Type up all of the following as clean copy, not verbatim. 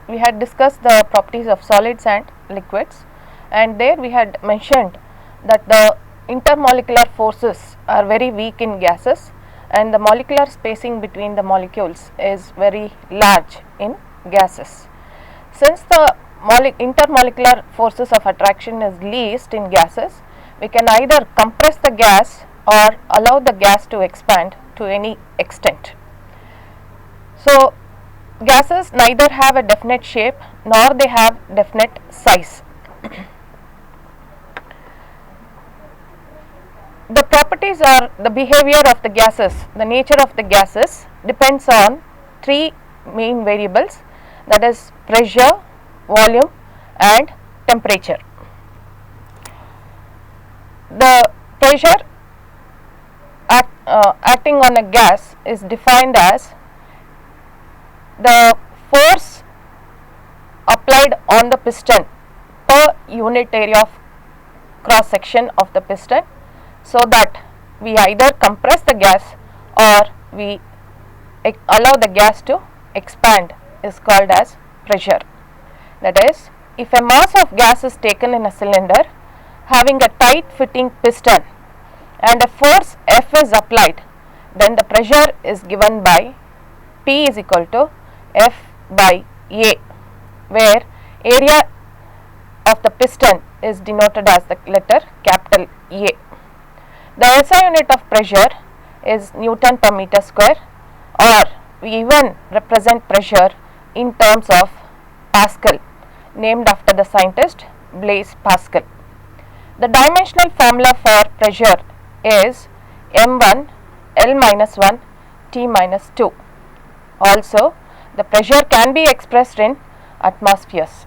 We had discussed the properties of solids and liquids, and there we had mentioned that the intermolecular forces are very weak in gases and the molecular spacing between the molecules is very large in gases. Since the intermolecular forces of attraction is least in gases, we can either compress the gas or allow the gas to expand to any extent. So, gases neither have a definite shape nor they have definite size. The properties or the behavior of the gases, the nature of the gases depends on three main variables, that is pressure, volume and temperature. The pressure acting on a gas is defined as the force applied on the piston per unit area of cross section of the piston, so that we either compress the gas or we allow the gas to expand is called as pressure. That is, if a mass of gas is taken in a cylinder having a tight fitting piston and a force F is applied, then the pressure is given by P is equal to F by A, where area of the piston is denoted as the letter capital A. The SI unit of pressure is Newton per meter square, or we even represent pressure in terms of Pascal, named after the scientist Blaise Pascal. The dimensional formula for pressure is M1 L minus 1 T minus 2. Also, the pressure can be expressed in atmospheres.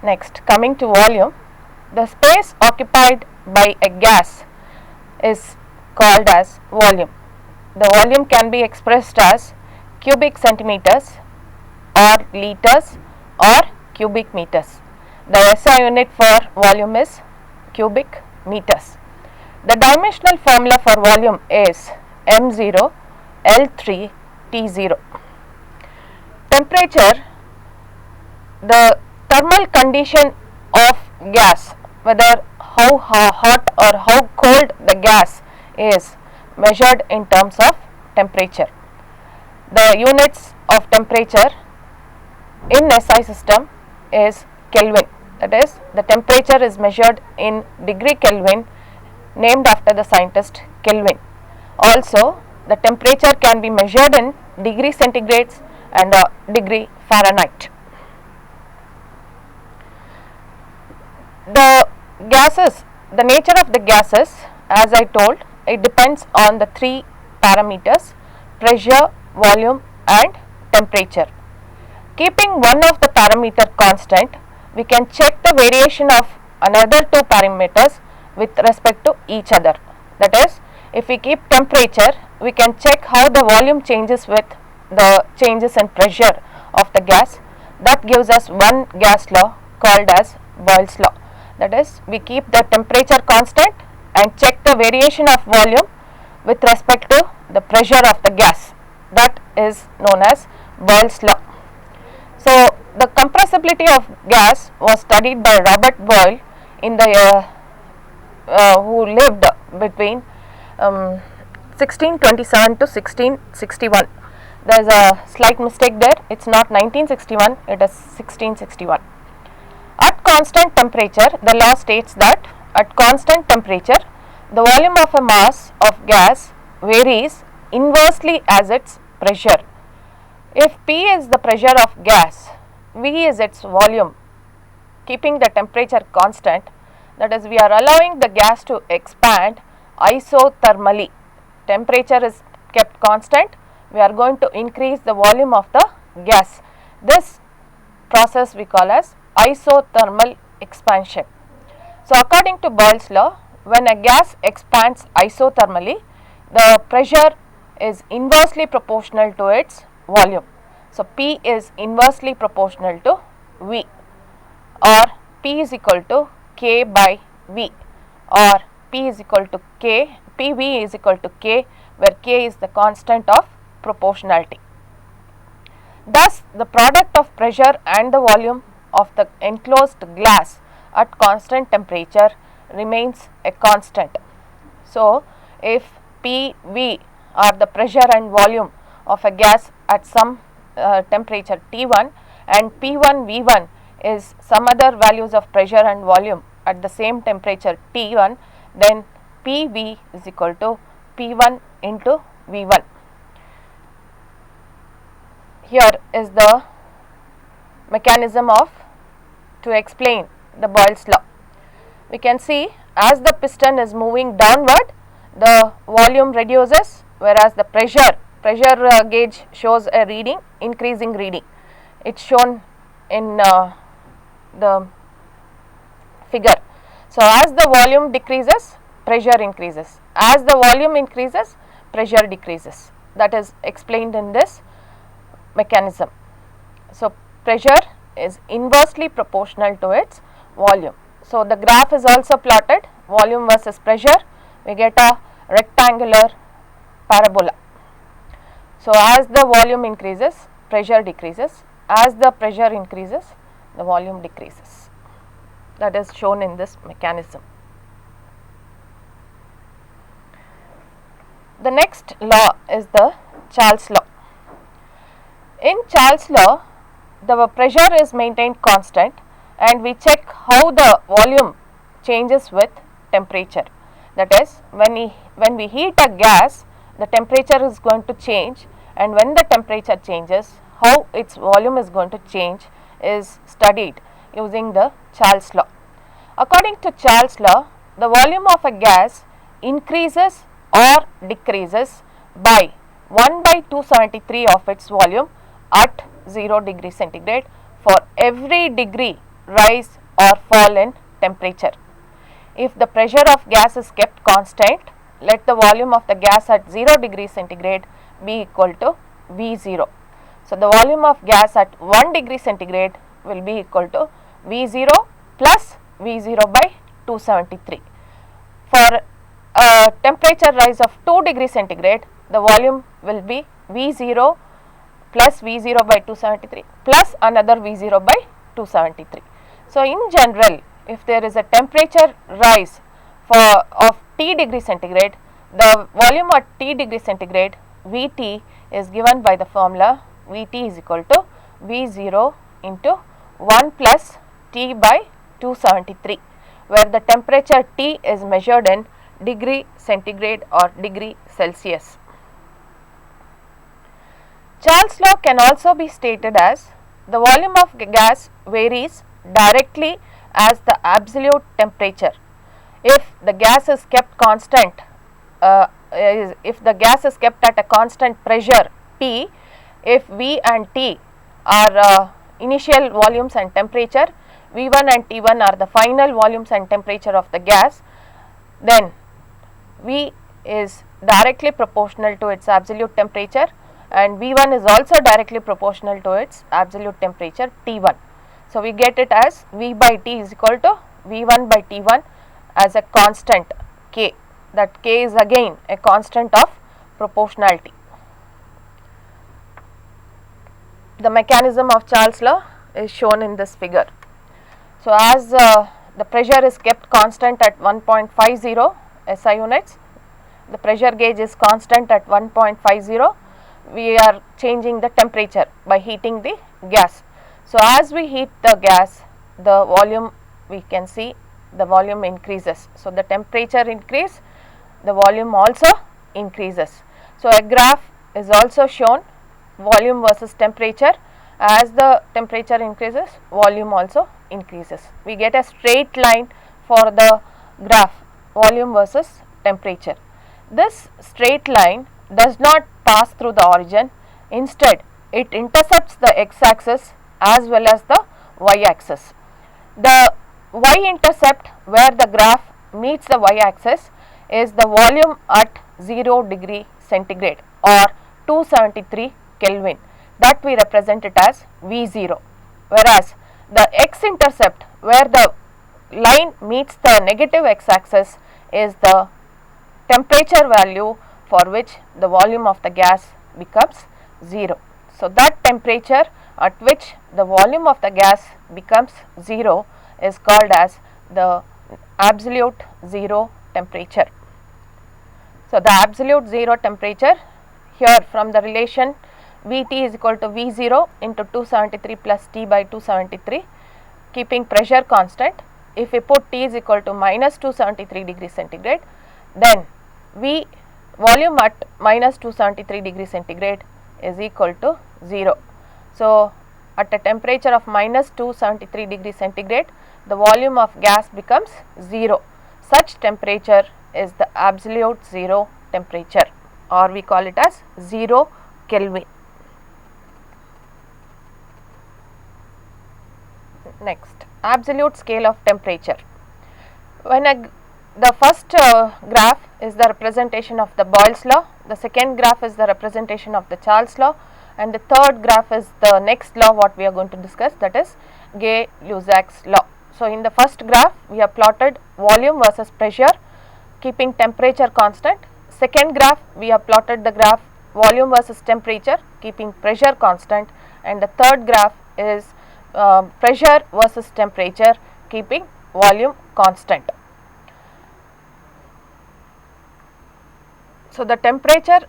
Next, coming to volume, the space occupied by a gas is called as volume. The volume can be expressed as cubic centimeters or liters or cubic meters. The SI unit for volume is cubic meters. The dimensional formula for volume is M0 L3 T0. Temperature, the thermal condition of gas, whether how hot or how cold the gas is measured in terms of temperature. The units of temperature in SI system is Kelvin, that is, the temperature is measured in degree Kelvin, named after the scientist Kelvin. Also, the temperature can be measured in degree centigrades and degree Fahrenheit. The gases, the nature of the gases, as I told, it depends on the three parameters: pressure, volume and temperature. Keeping one of the parameter constant, we can check the variation of another two parameters with respect to each other. That is, if we keep temperature, we can check how the volume changes with the changes in pressure of the gas. That gives us one gas law called as Boyle's law. That is, we keep the temperature constant and check the variation of volume with respect to the pressure of the gas. That is known as Boyle's law. So, the compressibility of gas was studied by Robert Boyle in the who lived between 1627 to 1661. There is a slight mistake there. It is not 1961, it is 1661. At constant temperature, the law states that at constant temperature, the volume of a mass of gas varies inversely as its pressure. If P is the pressure of gas, V is its volume, keeping the temperature constant, that is, we are allowing the gas to expand isothermally. Temperature is kept constant, we are going to increase the volume of the gas. This process we call as isothermal expansion. So, according to Boyle's law, when a gas expands isothermally, the pressure is inversely proportional to its volume. So, P is inversely proportional to V, or P is equal to K by V, or P is equal to K, PV is equal to K, where K is the constant of proportionality. Thus, the product of pressure and the volume of the enclosed glass at constant temperature remains a constant. So, if PV are the pressure and volume of a gas at some temperature T1 and P1 V1 is some other values of pressure and volume at the same temperature T1, then PV is equal to P1 into V1. Here is the mechanism to explain the Boyle's law. We can see as the piston is moving downward, the volume reduces, whereas the pressure gauge shows a reading, increasing reading. It's shown in the figure. So, as the volume decreases, pressure increases. As the volume increases, pressure decreases. That is explained in this mechanism. So, pressure is inversely proportional to its volume. So, the graph is also plotted, volume versus pressure. We get a rectangular parabola. So, as the volume increases, pressure decreases. As the pressure increases, the volume decreases. That is shown in this mechanism. The next law is the Charles law. In Charles law, the pressure is maintained constant and we check how the volume changes with temperature. That is, when we heat a gas, the temperature is going to change, and when the temperature changes, how its volume is going to change is studied using the Charles law. According to Charles law, the volume of a gas increases or decreases by 1 by 273 of its volume at 0 degree centigrade for every degree rise or fall in temperature. If the pressure of gas is kept constant, let the volume of the gas at 0 degree centigrade be equal to V0. So, the volume of gas at 1 degree centigrade will be equal to V0 plus V0 by 273. For a temperature rise of 2 degree centigrade, the volume will be V0 plus V0 by 273 plus another V0 by 273. So, in general, if there is a temperature rise of T degree centigrade, the volume at T degree centigrade Vt is given by the formula Vt is equal to V0 into 1 plus T by 273, where the temperature T is measured in degree centigrade or degree Celsius. Charles law can also be stated as the volume of gas varies directly as the absolute temperature. If the gas is kept constant, if the gas is kept at a constant pressure T, if V and T are initial volumes and temperature, V1 and T1 are the final volumes and temperature of the gas, then V is directly proportional to its absolute temperature and V1 is also directly proportional to its absolute temperature T1. So, we get it as V by T is equal to V1 by T1 as a constant K, that K is again a constant of proportionality. The mechanism of Charles law is shown in this figure. So, as the pressure is kept constant at 1.50 SI units, the pressure gauge is constant at 1.50, we are changing the temperature by heating the gas. So, as we heat the gas, the volume, we can see the volume increases. So, the temperature increase, the volume also increases. So, a graph is also shown, volume versus temperature. As the temperature increases, volume also increases. We get a straight line for the graph, volume versus temperature. This straight line does not pass through the origin, instead it intercepts the x-axis as well as the y-axis. The y-intercept, where the graph meets the y-axis, is the volume at 0 degree centigrade or 273 Kelvin, that we represent it as V0, whereas the x-intercept, where the line meets the negative x-axis, is the temperature value for which the volume of the gas becomes 0. So, that temperature at which the volume of the gas becomes 0 is called as the absolute zero temperature. So, the absolute zero temperature here from the relation Vt is equal to V0 into 273 plus T by 273, keeping pressure constant. If we put T is equal to minus 273 degrees centigrade, then V volume at minus 273 degrees centigrade is equal to 0. So, at a temperature of minus 273 degrees centigrade, the volume of gas becomes 0. Such temperature is the absolute zero temperature, or we call it as 0 Kelvin. Next, absolute scale of temperature. When the first graph is the representation of the Boyle's law, the second graph is the representation of the Charles law, and the third graph is the next law what we are going to discuss, that is Gay-Lussac's law. So, in the first graph we have plotted volume versus pressure keeping temperature constant. Second graph we have plotted the graph volume versus temperature keeping pressure constant, and the third graph is pressure versus temperature keeping volume constant. So, the temperature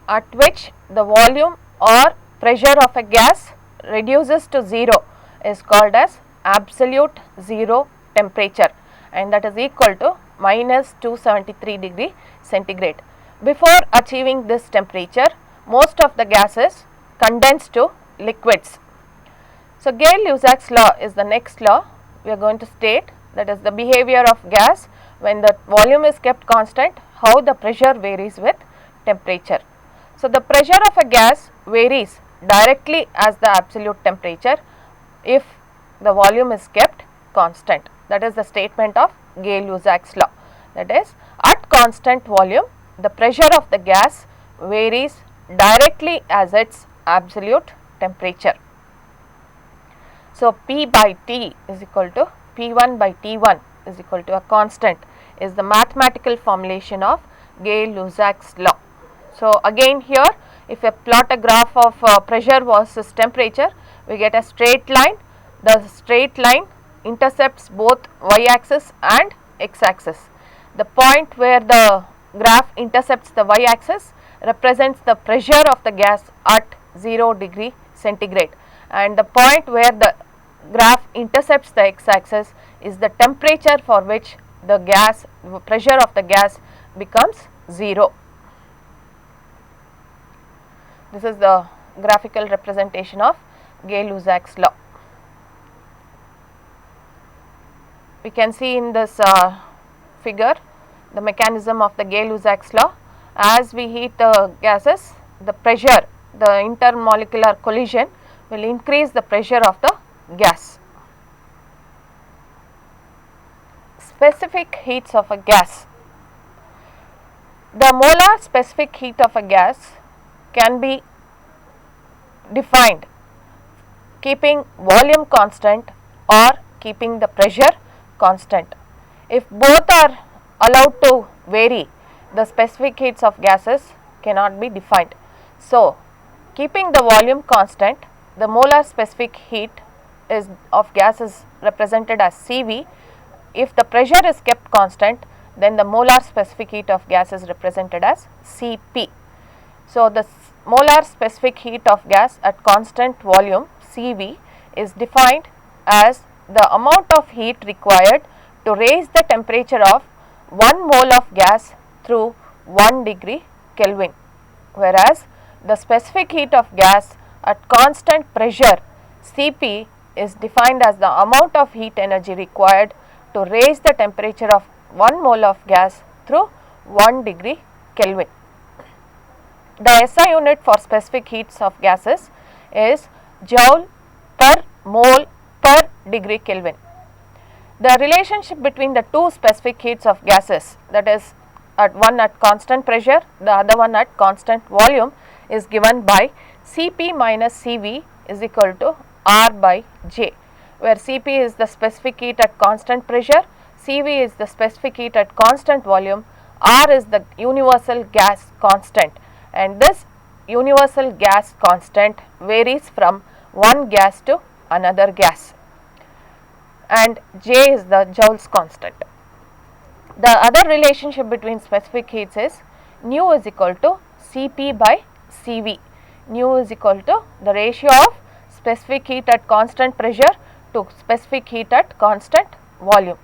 at which the volume or pressure of a gas reduces to 0 is called as absolute zero temperature, and that is equal to minus 273 degree centigrade. Before achieving this temperature, most of the gases condense to liquids. So, Gay-Lussac's law is the next law we are going to state, that is the behavior of gas when the volume is kept constant, how the pressure varies with temperature. So, the pressure of a gas varies directly as the absolute temperature if the volume is kept constant. That is the statement of Gay-Lussac's law, that is at constant volume the pressure of the gas varies directly as its absolute temperature. So, P by T is equal to P1 by T1 is equal to a constant is the mathematical formulation of Gay-Lussac's law. So, again here if I plot a graph of pressure versus temperature, we get a straight line. The straight line intercepts both y axis and x axis. The point where the graph intercepts the y axis represents the pressure of the gas at 0 degree centigrade, and the point where the graph intercepts the x axis is the temperature for which the gas pressure of the gas becomes 0. This is the graphical representation of Gay-Lussac's law. We can see in this figure the mechanism of the Gay-Lussac's law. As we heat the gases, the pressure, the intermolecular collision will increase the pressure of the gas. Specific heats of a gas. The molar specific heat of a gas can be defined keeping volume constant or keeping the pressure constant. If both are allowed to vary, the specific heats of gases cannot be defined. So, keeping the volume constant, the molar specific heat is of gas is represented as Cv. If the pressure is kept constant, then the molar specific heat of gas is represented as Cp. So, the molar specific heat of gas at constant volume Cv is defined as the amount of heat required to raise the temperature of 1 mole of gas through 1 degree Kelvin, whereas the specific heat of gas at constant pressure Cp is defined as the amount of heat energy required to raise the temperature of 1 mole of gas through 1 degree Kelvin. The SI unit for specific heats of gases is joule per mole per degree Kelvin. The relationship between the two specific heats of gases, that is one at constant pressure, the other one at constant volume, is given by Cp minus Cv is equal to R by J, where Cp is the specific heat at constant pressure, Cv is the specific heat at constant volume, R is the universal gas constant, and this universal gas constant varies from one gas to another gas, and J is the Joule's constant. The other relationship between specific heats is nu is equal to Cp by Cv. Nu is equal to the ratio of specific heat at constant pressure to specific heat at constant volume.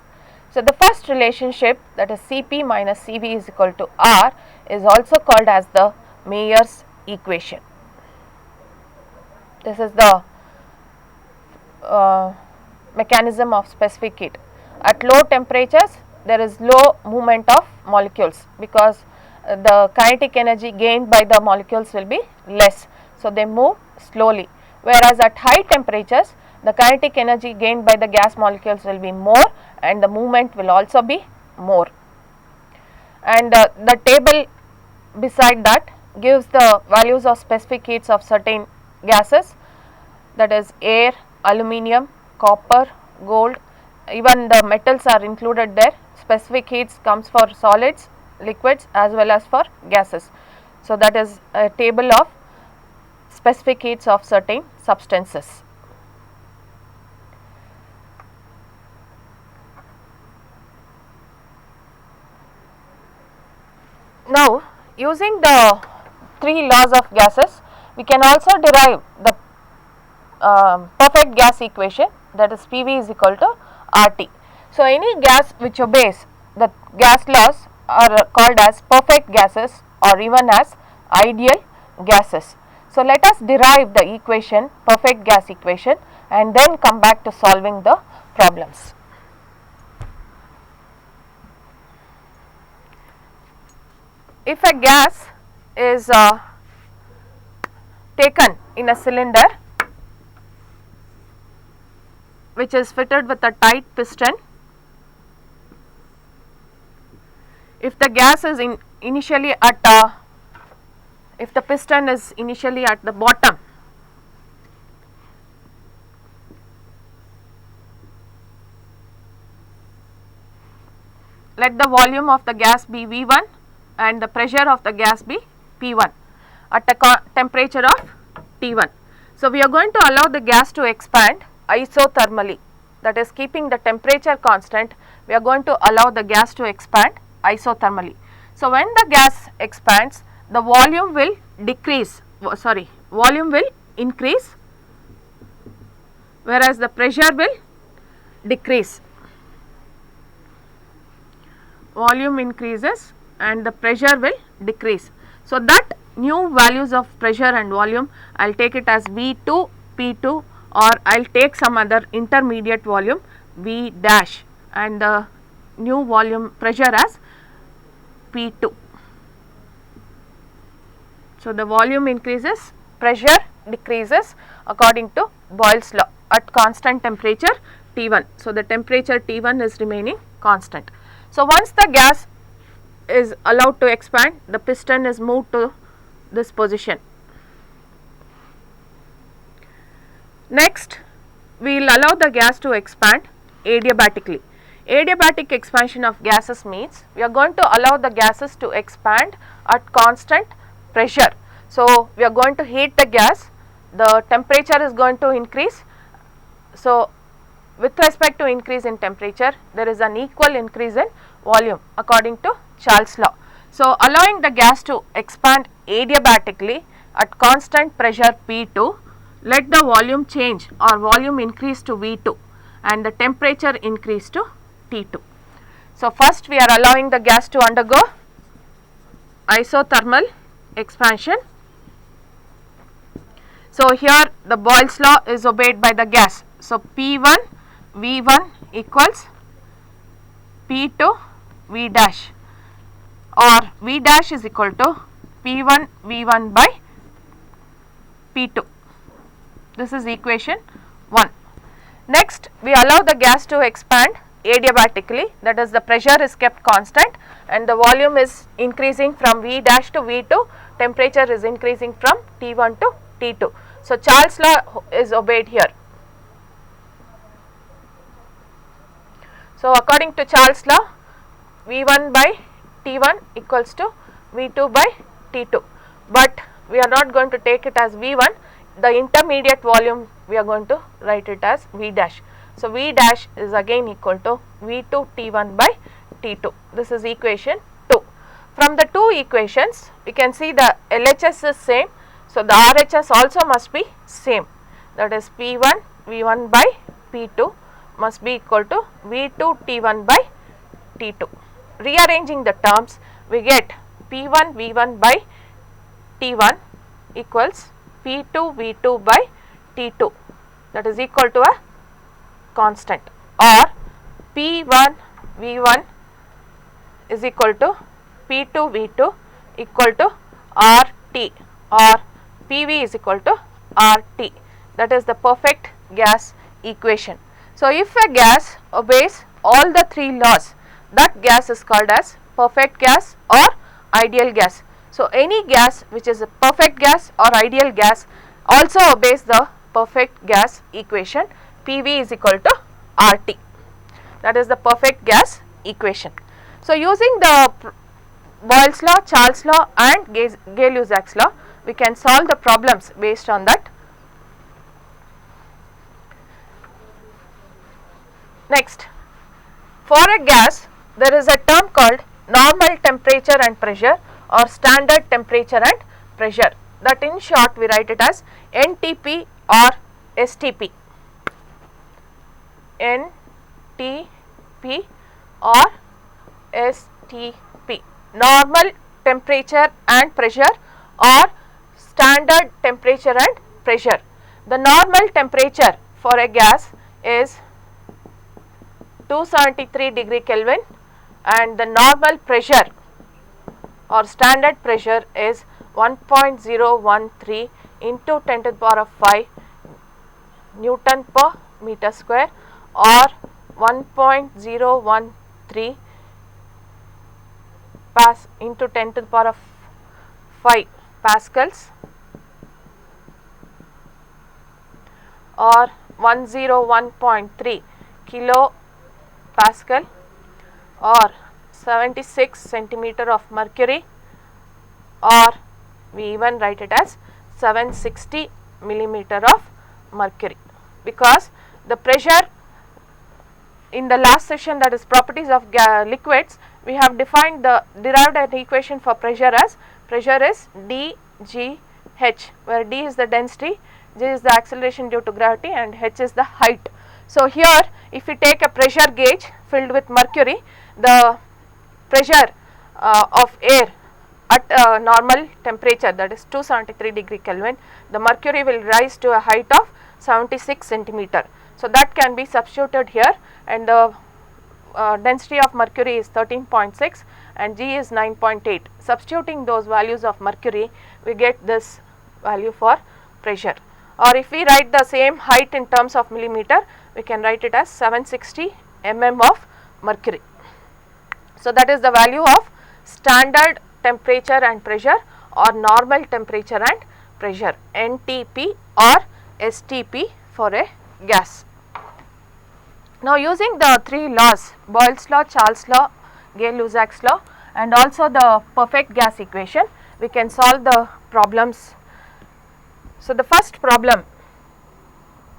So, the first relationship, that is Cp minus Cv is equal to R, is also called as the Mayer's equation. This is the mechanism of specific heat. At low temperatures, there is low movement of molecules because the kinetic energy gained by the molecules will be less. So, they move slowly, whereas at high temperatures the kinetic energy gained by the gas molecules will be more and the movement will also be more. And the table beside that gives the values of specific heats of certain gases, that is air, aluminium, copper, gold, even the metals are included there. Specific heats comes for solids, liquids as well as for gases. So, that is a table of specific heats of certain substances. Now, using the three laws of gases, we can also derive the perfect gas equation, that is PV is equal to RT. So, any gas which obeys the gas laws are called as perfect gases or even as ideal gases. So, let us derive the equation, perfect gas equation, and then come back to solving the problems. If a gas is taken in a cylinder which is fitted with a tight piston, if the gas is initially at if the piston is initially at the bottom, let the volume of the gas be V1 and the pressure of the gas be P1 at a temperature of T1. So, we are going to allow the gas to expand isothermally, that is keeping the temperature constant, we are going to allow the gas to expand isothermally. So, when the gas expands, the volume will volume will increase, whereas the pressure will decrease. Volume increases and the pressure will decrease. So, that new values of pressure and volume, I will take it as V2, P2, or I will take some other intermediate volume V dash and the new volume pressure as P2. So, the volume increases, pressure decreases according to Boyle's law at constant temperature T1. So, the temperature T1 is remaining constant. So, once the gas is allowed to expand, the piston is moved to this position. Next, we will allow the gas to expand adiabatically. Adiabatic expansion of gases means we are going to allow the gases to expand at constant pressure. So, we are going to heat the gas, the temperature is going to increase. So, with respect to increase in temperature, there is an equal increase in volume according to Charles' law. So, allowing the gas to expand adiabatically at constant pressure P2, let the volume change or volume increase to V2 and the temperature increase to T2. So, first we are allowing the gas to undergo isothermal expansion. So, here the Boyle's law is obeyed by the gas. So, P1 V1 equals P2 V dash, or V dash is equal to P1 V1 by P2. This is equation 1. Next, we allow the gas to expand adiabatically, that is the pressure is kept constant and the volume is increasing from V dash to V2, temperature is increasing from T1 to T2. So, Charles' law is obeyed here. So, according to Charles' law, V1 by T1 equals to V2 by T2, but we are not going to take it as V1, the intermediate volume we are going to write it as V dash. So, V dash is again equal to V2 T1 by T2. This is equation 2. From the two equations, we can see the LHS is same. So, the RHS also must be same, that is P1 V1 by P2 must be equal to V2 T1 by T2. Rearranging the terms, we get P1 V1 by T1 equals P2 V2 by T2, that is equal to a constant, or P1 V1 is equal to P2 V2 equal to RT, or PV is equal to RT, that is the perfect gas equation. So, if a gas obeys all the three laws, that gas is called as perfect gas or ideal gas. So, any gas which is a perfect gas or ideal gas also obeys the perfect gas equation, PV is equal to RT, that is the perfect gas equation. So, using the Boyle's law, Charles' law and Gay-Lussac's law, we can solve the problems based on that. Next, for a gas there is a term called normal temperature and pressure or standard temperature and pressure, that in short we write it as NTP or STP. NTP or STP, normal temperature and pressure or standard temperature and pressure. The normal temperature for a gas is 273 degree Kelvin and the normal pressure or standard pressure is 1.013 into 10 to the power of 5 Newton per meter square, or 1.013 into 10 to the power of 5 pascals, or 101.3 kilo Pascal, or 76 centimeter of mercury, or we even write it as 760 millimeter of mercury, because the pressure in the last session, that is properties of liquids, we have derived an equation for pressure as pressure is dGh, where d is the density, g is the acceleration due to gravity and h is the height. So, here if we take a pressure gauge filled with mercury, the pressure of air at normal temperature, that is 273 degree Kelvin, the mercury will rise to a height of 76 centimeter. So, that can be substituted here, and the density of mercury is 13.6 and G is 9.8. Substituting those values of mercury, we get this value for pressure. Or if we write the same height in terms of millimeter, we can write it as 760 mm of mercury. So, that is the value of standard temperature and pressure or normal temperature and pressure, NTP or STP for a gas. Now, using the three laws, Boyle's law, Charles' law, Gay-Lussac's law and also the perfect gas equation, we can solve the problems. So, the first problem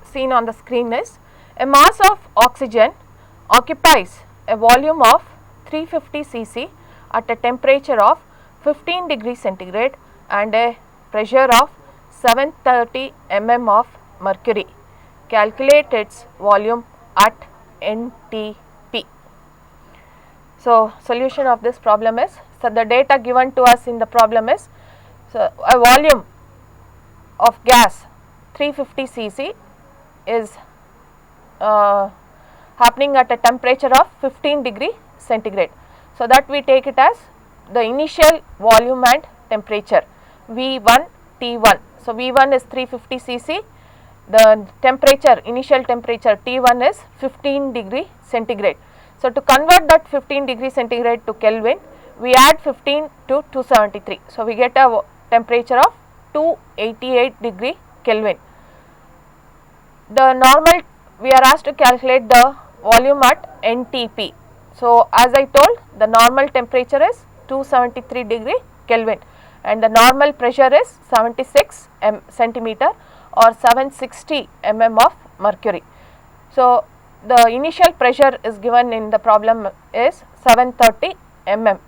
seen on the screen is a mass of oxygen occupies a volume of 350 cc at a temperature of 15 degree centigrade and a pressure of 730 mm of mercury. Calculate its volume at NTP. So, solution of this problem is, so the data given to us in the problem is, so a volume of gas 350 cc is happening at a temperature of 15 degree centigrade. So, that we take it as the initial volume and temperature V1 T1. So, V1 is 350 cc, the temperature, initial temperature T1 is 15 degree centigrade. So, to convert that 15 degree centigrade to Kelvin, we add 15 to 273. So, we get a temperature of 288 degree Kelvin. The normal, we are asked to calculate the volume at NTP. So, as I told, the normal temperature is 273 degree Kelvin and the normal pressure is 76 centimeter or 760 mm of mercury. So, the initial pressure is given in the problem is 730 mm.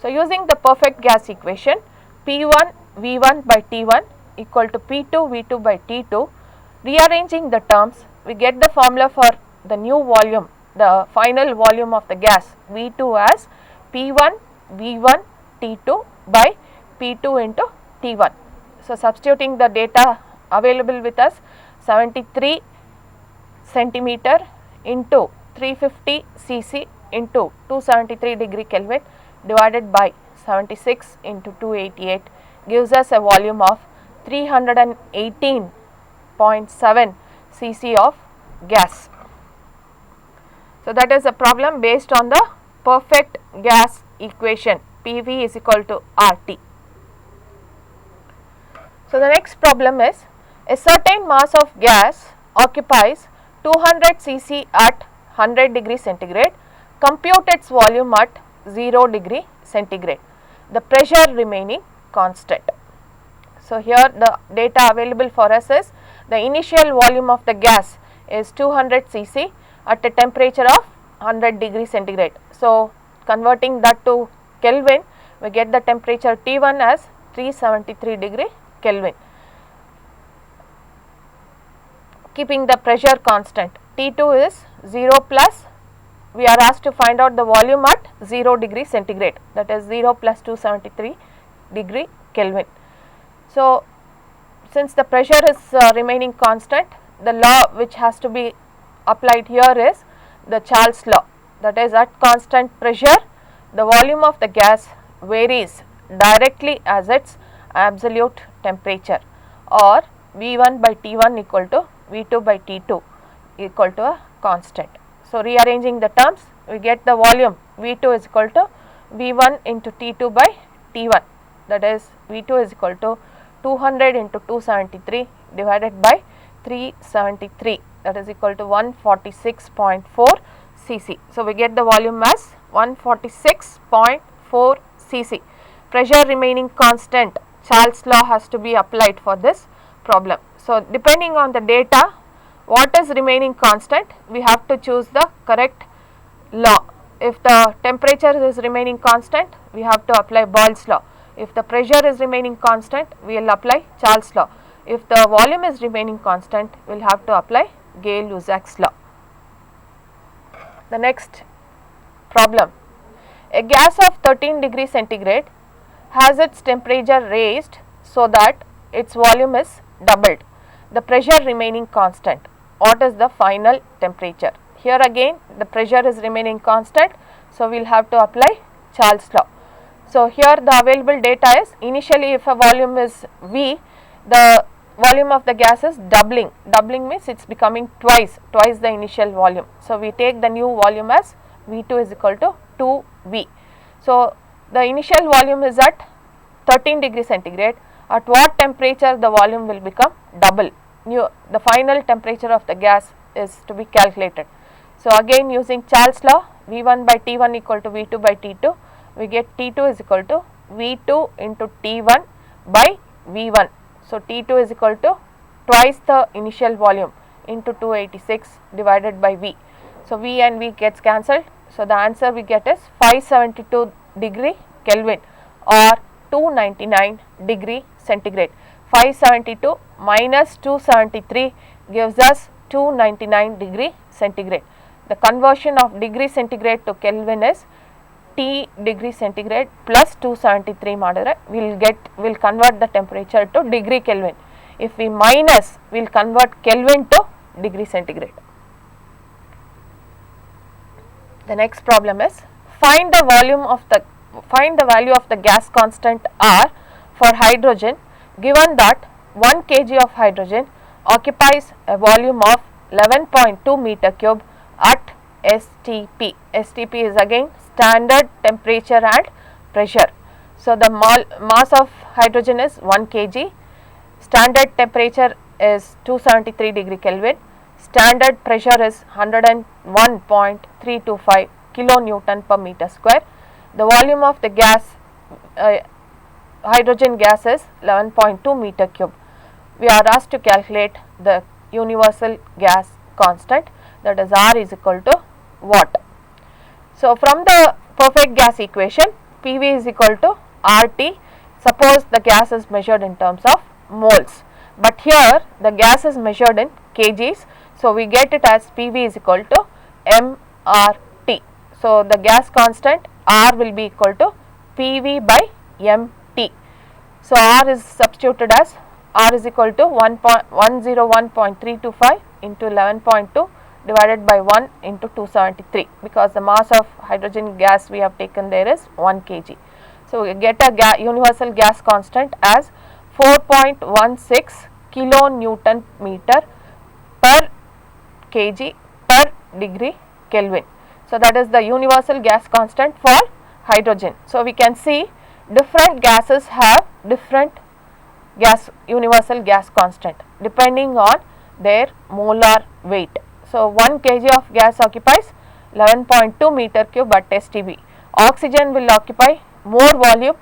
So, using the perfect gas equation, P1 V1 by T1 equal to P2 V2 by T2, rearranging the terms, we get the formula for the new volume, the final volume of the gas V2 as P1 V1 T2 by P2 into T1. So, substituting the data available with us, 73 centimeter into 350 cc into 273 degree Kelvin divided by 76 into 288 gives us a volume of 318.7 cc of gas. So, that is a problem based on the perfect gas equation, PV is equal to RT. So, the next problem is, a certain mass of gas occupies 200 cc at 100 degree centigrade, compute its volume at 0 degree centigrade, the pressure remaining constant. So, here the data available for us is, the initial volume of the gas is 200 cc at a temperature of 100 degree centigrade. So, converting that to Kelvin, we get the temperature T1 as 373 degree Kelvin. Keeping the pressure constant, T2 is 0 plus, we are asked to find out the volume at 0 degree centigrade, that is 0 plus 273 degree Kelvin. So, since the pressure is remaining constant, the law which has to be applied here is the Charles law, that is at constant pressure the volume of the gas varies directly as its absolute temperature, or V1 by T1 equal to V2 by T2 equal to a constant. So, rearranging the terms, we get the volume V2 is equal to V1 into T2 by T1, that is V2 is equal to 200 into 273 divided by 373, that is equal to 146.4 cc. So, we get the volume as 146.4 cc. Pressure remaining constant, Charles law has to be applied for this problem. So, depending on the data, what is remaining constant, we have to choose the correct law. If the temperature is remaining constant, we have to apply Boyle's law. If the pressure is remaining constant, we will apply Charles law. If the volume is remaining constant, we will have to apply Gay-Lussac's law. The next problem, a gas of 13 degree centigrade has its temperature raised so that its volume is doubled, the pressure remaining constant. What is the final temperature? Here again the pressure is remaining constant, so we will have to apply Charles law. So, here the available data is, initially if a volume is V, the volume of the gas is doubling means it is becoming twice the initial volume. So, we take the new volume as V2 is equal to 2V. So, the initial volume is at 13 degree centigrade, at what temperature the volume will become double, the final temperature of the gas is to be calculated. So, again using Charles law, V1 by T1 equal to V2 by T2, we get T2 is equal to V2 into T1 by V1. So, T2 is equal to twice the initial volume into 286 divided by V. So, V and V gets cancelled. So, the answer we get is 572 degree Kelvin or 299 degree centigrade. 572 minus 273 gives us 299 degree centigrade. The conversion of degree centigrade to Kelvin is T degree centigrade plus 273 modera, we will convert the temperature to degree Kelvin. If we minus, we will convert Kelvin to degree centigrade. The next problem is, find the value of the gas constant R for hydrogen given that 1 kg of hydrogen occupies a volume of 11.2 meter cube at STP. STP is again standard temperature and pressure. So, the mass of hydrogen is 1 kg, standard temperature is 273 degree Kelvin, standard pressure is 101.325 kilonewton per meter square. The volume of the gas hydrogen gas is 11.2 meter cube. We are asked to calculate the universal gas constant, that is R is equal to what. So, from the perfect gas equation, PV is equal to RT. Suppose the gas is measured in terms of moles, but here the gas is measured in kgs. So, we get it as PV is equal to mRT. So, the gas constant R will be equal to PV by MT. So, R is substituted as R is equal to 101.325 into 11.2 divided by 1 into 273, because the mass of hydrogen gas we have taken there is 1 kg. So, we get a universal gas constant as 4.16 kilonewton meter per kg per degree Kelvin. So, that is the universal gas constant for hydrogen. So, we can see different gases have different universal gas constant depending on their molar weight. So, 1 kg of gas occupies 11.2 meter cube at STP. Oxygen will occupy more volume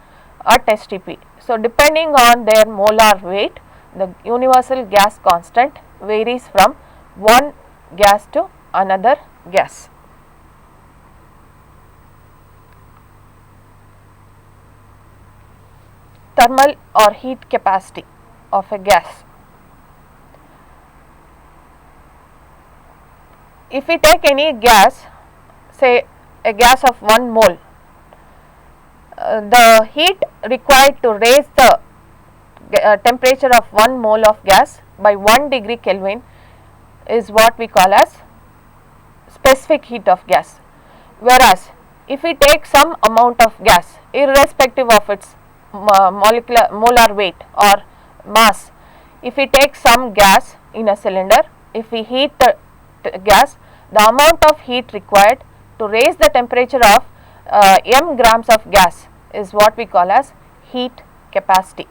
at STP. So, depending on their molar weight, the universal gas constant varies from one gas to another gas. Thermal or heat capacity of a gas. If we take any gas, say a gas of 1 mole, the heat required to raise the temperature of 1 mole of gas by 1 degree Kelvin is what we call as specific heat of gas. Whereas, if we take some amount of gas irrespective of its molar weight or mass, if we take some gas in a cylinder, if we heat the gas, the amount of heat required to raise the temperature of m grams of gas is what we call as heat capacity.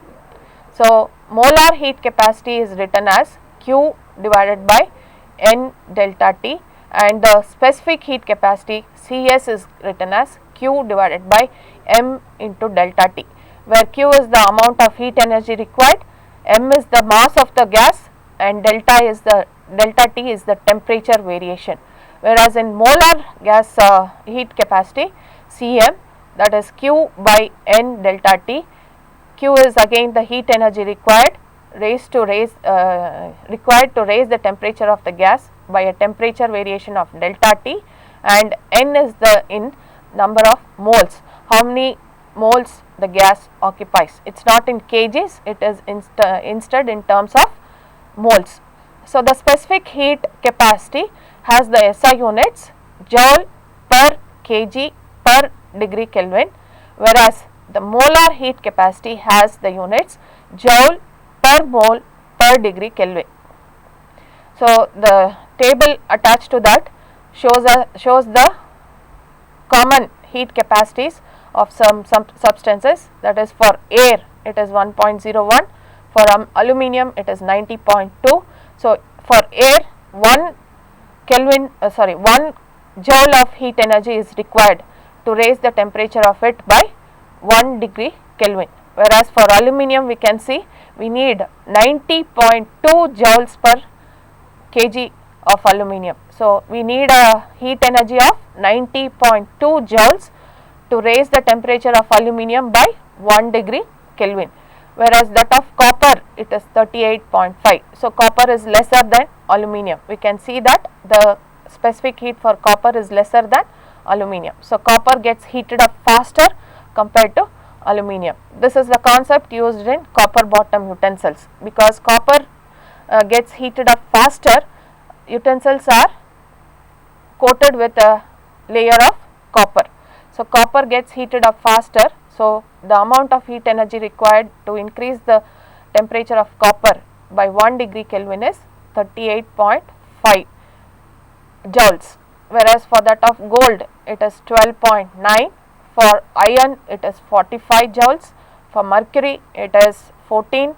So, molar heat capacity is written as Q divided by N delta T, and the specific heat capacity Cs is written as Q divided by M into delta T, where Q is the amount of heat energy required, M is the mass of the gas, and delta T is the temperature variation. Whereas, in molar gas heat capacity Cm, that is Q by N delta T, Q is again the heat energy required to raise the temperature of the gas by a temperature variation of delta T, and N is the number of moles, how many moles the gas occupies. It is not in kgs, it is instead in terms of moles. So, the specific heat capacity has the SI units joule per kg per degree Kelvin, whereas the molar heat capacity has the units joule per mole per degree Kelvin. So, the table attached to that shows the common heat capacities of some substances, that is for air it is 1.01, for aluminium it is 90.2. So, for air 1 joule of heat energy is required to raise the temperature of it by 1 degree Kelvin, whereas for aluminium we can see we need 90.2 joules per kg of aluminium. So, we need a heat energy of 90.2 joules to raise the temperature of aluminium by 1 degree Kelvin, whereas that of copper it is 38.5. So, copper is lesser than aluminium. We can see that the specific heat for copper is lesser than aluminium. So, copper gets heated up faster compared to aluminium. This is the concept used in copper bottom utensils, because copper gets heated up faster, utensils are coated with a layer of copper. So, copper gets heated up faster. So, the amount of heat energy required to increase the temperature of copper by 1 degree Kelvin is 38.5 joules, whereas for that of gold it is 12.9, for iron it is 45 joules, for mercury it is 14,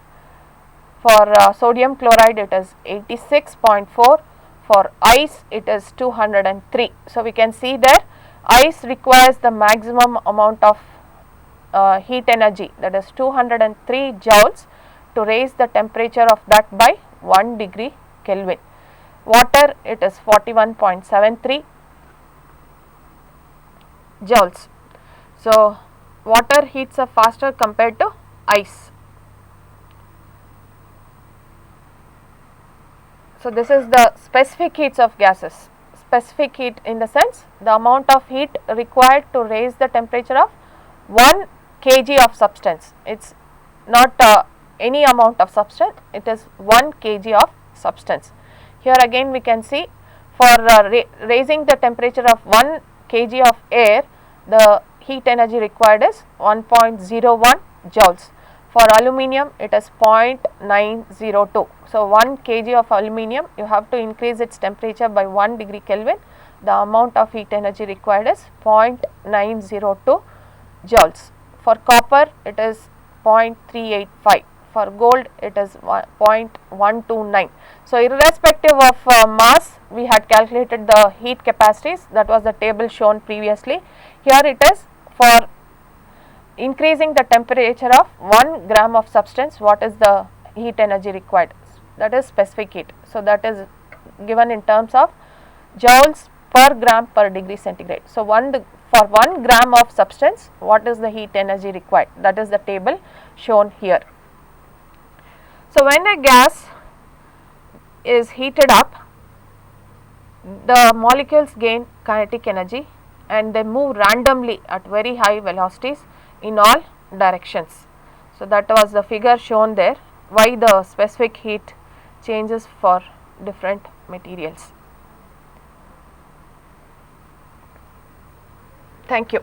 for sodium chloride it is 86.4, for ice it is 203. So, we can see there ice requires the maximum amount of heat energy, that is 203 joules, to raise the temperature of that by 1 degree Kelvin. Water, it is 41.73 joules. So, water heats up faster compared to ice. So, this is the specific heats of gases. Specific heat in the sense the amount of heat required to raise the temperature of 1 kg of substance. It is not any amount of substance, it is 1 kg of substance. Here again we can see for raising the temperature of 1 kg of air, the heat energy required is 1.01 joules. For aluminium, it is 0.902. So, 1 kg of aluminium, you have to increase its temperature by 1 degree Kelvin. The amount of heat energy required is 0.902 joules. For copper, it is 0.385. For gold, it is 0.129. So, irrespective of mass, we had calculated the heat capacities. That was the table shown previously. Here it is for increasing the temperature of 1 gram of substance, what is the heat energy required? That is specific heat. So, that is given in terms of joules per gram per degree centigrade. So, for 1 gram of substance, what is the heat energy required? That is the table shown here. So, when a gas is heated up, the molecules gain kinetic energy and they move randomly at very high velocities in all directions. So, that was the figure shown there, why the specific heat changes for different materials. Thank you.